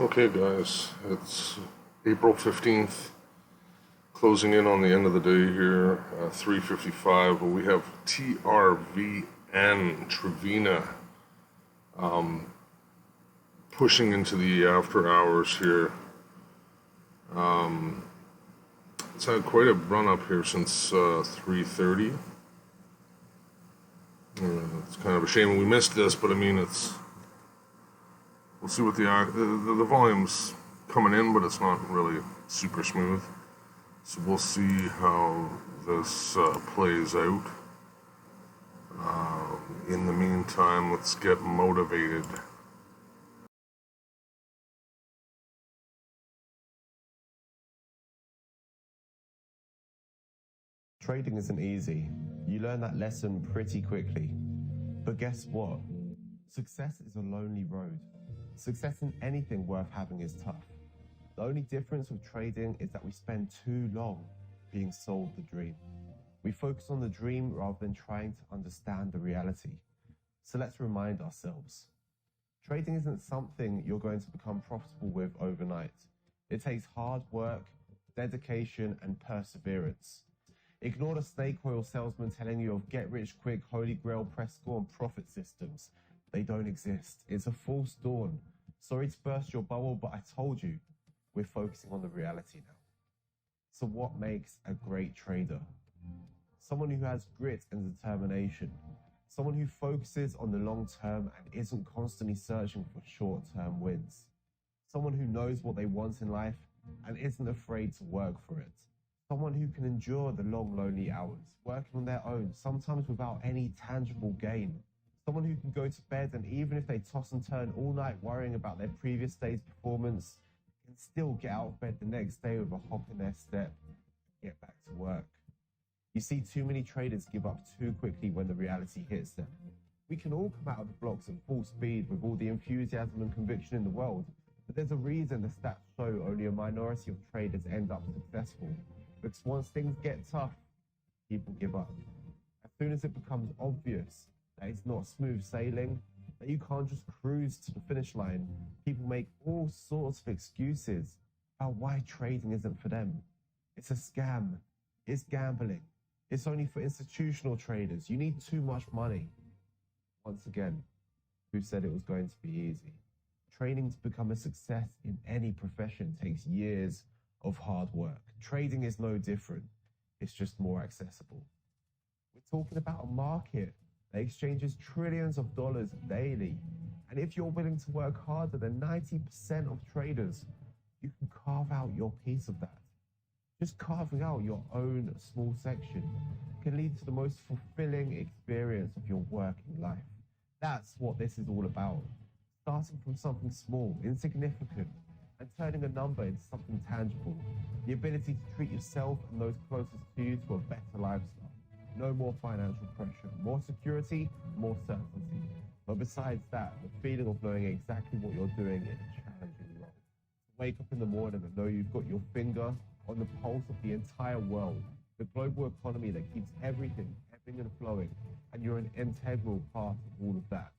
Okay, guys, it's April 15th, closing in on the end of the day here, 3:55. We have TRVN, Trevina, pushing into the after hours here. It's had quite a run up here since 3:30. It's kind of a shame we missed this, but I mean, we'll see what the volume's coming in, but it's not really super smooth. So we'll see how this plays out. In the meantime, let's get motivated. Trading isn't easy. You learn that lesson pretty quickly. But guess what? Success is a lonely road. Success in anything worth having is tough. The only difference with trading is that we spend too long being sold the dream. We focus on the dream rather than trying to understand the reality. So let's remind ourselves. Trading isn't something you're going to become profitable with overnight. It takes hard work, dedication, and perseverance. Ignore the snake oil salesman telling you of get-rich-quick, holy grail press score and profit systems. They don't exist. It's a false dawn. Sorry to burst your bubble, but I told you, we're focusing on the reality now. So what makes a great trader? Someone who has grit and determination. Someone who focuses on the long term and isn't constantly searching for short-term wins. Someone who knows what they want in life and isn't afraid to work for it. Someone who can endure the long, lonely hours, working on their own, sometimes without any tangible gain. Someone who can go to bed and even if they toss and turn all night worrying about their previous day's performance, can still get out of bed the next day with a hop in their step and get back to work. You see too many traders give up too quickly when the reality hits them. We can all come out of the blocks at full speed with all the enthusiasm and conviction in the world, but there's a reason the stats show only a minority of traders end up successful. Because once things get tough, people give up. As soon as it becomes obvious that it's not smooth sailing, that you can't just cruise to the finish line, people make all sorts of excuses about why trading isn't for them. It's a scam. It's gambling. It's only for institutional traders. You need too much money. Once again, who said it was going to be easy? Training to become a success in any profession takes years of hard work. Trading is no different. It's just more accessible. We're talking about a market that exchanges trillions of dollars daily. And if you're willing to work harder than 90% of traders, you can carve out your piece of that. Just carving out your own small section can lead to the most fulfilling experience of your working life. That's what this is all about. Starting from something small, insignificant, and turning a number into something tangible. The ability to treat yourself and those closest to you to a better lifestyle. No more financial pressure, more security, more certainty. But besides that, the feeling of knowing exactly what you're doing in a challenging role. Wake up in the morning and know you've got your finger on the pulse of the entire world, the global economy that keeps everything ebbing and flowing, and you're an integral part of all of that.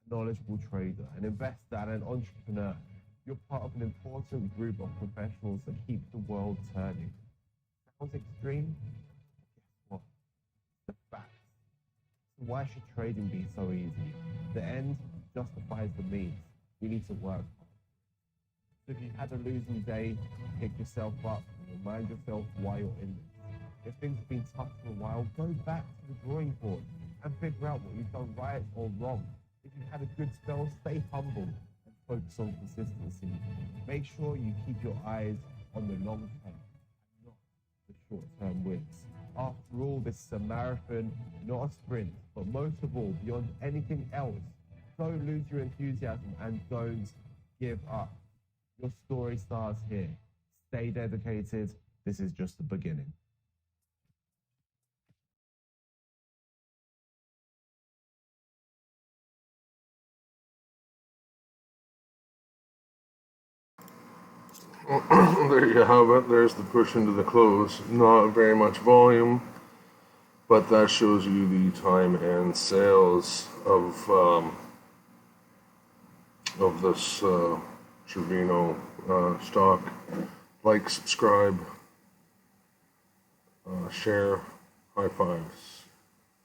A knowledgeable trader, an investor, and an entrepreneur. You're part of an important group of professionals that keep the world turning. Sounds extreme? Guess what? The facts. So why should trading be so easy? The end justifies the means. You need to work hard. So if you've had a losing day, pick yourself up and remind yourself why you're in this. If things have been tough for a while, go back to the drawing board and figure out what you've done right or wrong. If you've had a good spell, stay humble. Focus on consistency. Make sure you keep your eyes on the long term and not the short-term wins. After all, this is a marathon, not a sprint. But most of all, beyond anything else, don't lose your enthusiasm and don't give up. Your story starts here. Stay dedicated. This is just the beginning. There you have it. There's the push into the close. Not very much volume, but that shows you the time and sales of this Trevino stock. Like, subscribe, share, high fives.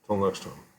Till next time.